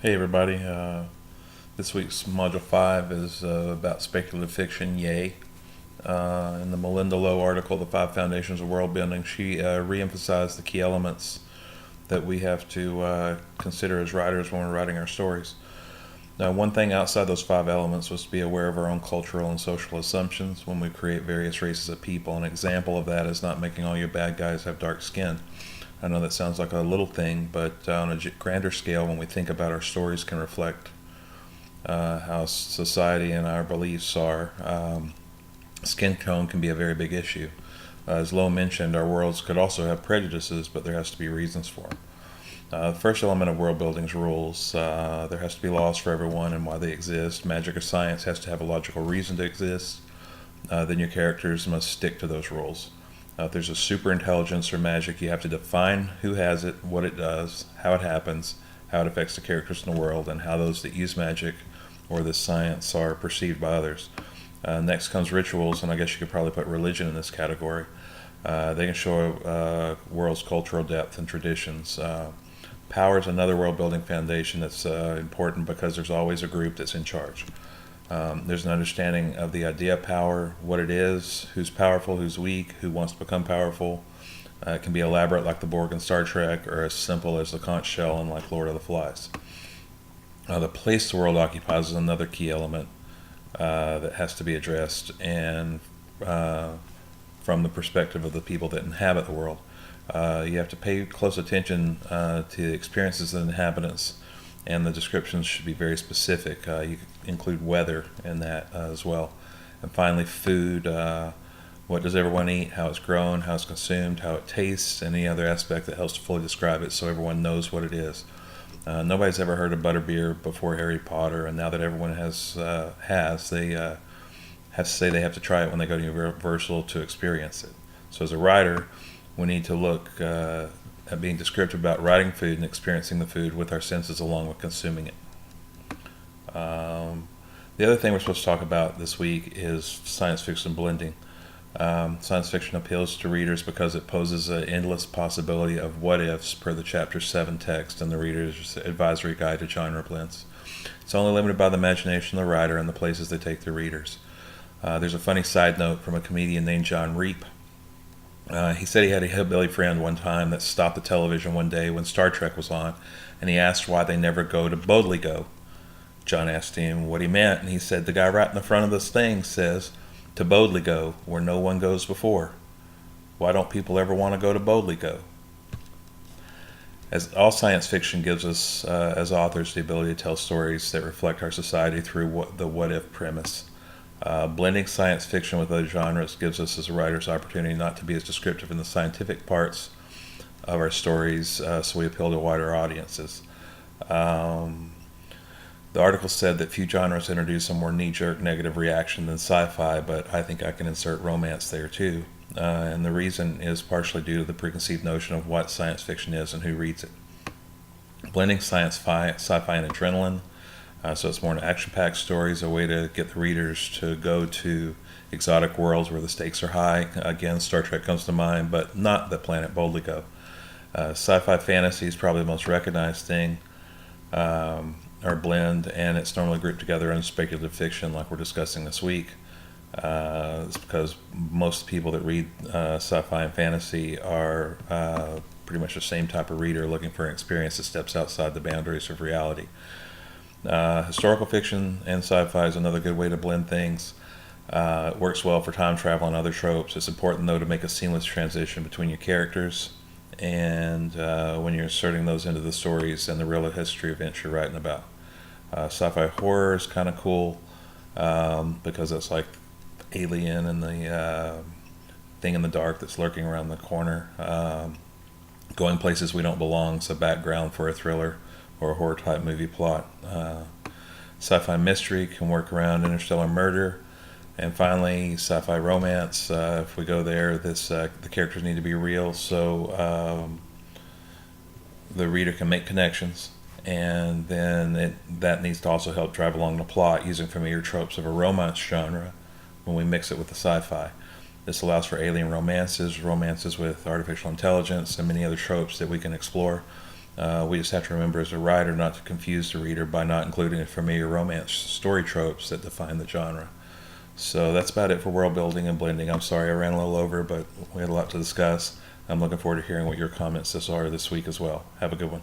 Hey everybody, this week's Module 5 is about speculative fiction, yay. In the Melinda Lowe article, The Five Foundations of World Building, she re-emphasized the key elements that we have to consider as writers when we're writing our stories. Now, one thing outside those five elements was to be aware of our own cultural and social assumptions when we create various races of people. An example of that is not making all your bad guys have dark skin. I know that sounds like a little thing, but on a grander scale, when we think about our stories can reflect how society and our beliefs are, skin tone can be a very big issue. As Lowe mentioned, our worlds could also have prejudices, but there has to be reasons for them. The first element of world building is rules. There has to be laws for everyone and why they exist. Magic or science has to have a logical reason to exist. Then your characters must stick to those rules. If there's a super intelligence or magic, you have to define who has it, what it does, how it happens, how it affects the characters in the world, and how those that use magic or this science are perceived by others. Next comes rituals, and I guess you could probably put religion in this category. They can show world's cultural depth and traditions. Power is another world building foundation that's important because there's always a group that's in charge. There's an understanding of the idea of power, what it is, who's powerful, who's weak, who wants to become powerful. It can be elaborate like the Borg in Star Trek, or as simple as the conch shell in like Lord of the Flies. The place the world occupies is another key element that has to be addressed, and from the perspective of the people that inhabit the world. You have to pay close attention to the experiences of the inhabitants, and the descriptions should be very specific. You could include weather in that as well. And finally, food. What does everyone eat? How it's grown, how it's consumed, how it tastes, and any other aspect that helps to fully describe it so everyone knows what it is. Nobody's ever heard of butterbeer before Harry Potter, and now that everyone they have to say they have to try it when they go to Universal to experience it. So as a writer, we need to look at being descriptive about writing food and experiencing the food with our senses along with consuming it. The other thing we're supposed to talk about this week is science fiction blending. Science fiction appeals to readers because it poses an endless possibility of what-ifs per the Chapter 7 text and the reader's advisory guide to genre blends. It's only limited by the imagination of the writer and the places they take their readers. There's a funny side note from a comedian named John Reap. He said he had a hillbilly friend one time that stopped the television one day when Star Trek was on, and he asked why they never go to Bodley Go. John asked him what he meant, and he said, "The guy right in the front of this thing says, 'To Bodley Go, where no one goes before.' Why don't people ever want to go to Bodley Go?" As all science fiction gives us, as authors, the ability to tell stories that reflect our society through the what-if premise. Blending science fiction with other genres gives us as writers opportunity not to be as descriptive in the scientific parts of our stories, so we appeal to wider audiences. The article said that few genres introduce a more knee-jerk negative reaction than sci-fi, but I think I can insert romance there too. And the reason is partially due to the preconceived notion of what science fiction is and who reads it. Blending sci-fi and adrenaline, so it's more an action-packed story, is a way to get the readers to go to exotic worlds where the stakes are high. Again, Star Trek comes to mind, but not the planet Boldly Go. Sci-fi fantasy is probably the most recognized thing, or blend, and it's normally grouped together in speculative fiction like we're discussing this week. It's because most people that read sci-fi and fantasy are pretty much the same type of reader looking for an experience that steps outside the boundaries of reality. Historical fiction and sci-fi is another good way to blend things. It works well for time travel and other tropes. It's important, though, to make a seamless transition between your characters and when you're inserting those into the stories and the real history events you're writing about. Sci-fi horror is kind of cool because it's like Alien and the thing in the dark that's lurking around the corner. Going places we don't belong is a background for a thriller or a horror type movie plot. Sci-fi mystery can work around interstellar murder. And finally, sci-fi romance. If we go there, the characters need to be real, so the reader can make connections, and then that needs to also help drive along the plot using familiar tropes of a romance genre when we mix it with the sci-fi. This allows for alien romances with artificial intelligence, and many other tropes that we can explore. We just have to remember as a writer not to confuse the reader by not including the familiar romance story tropes that define the genre. So that's about it for world building and blending. I'm sorry I ran a little over, but we had a lot to discuss. I'm looking forward to hearing what your comments are this week as well. Have a good one.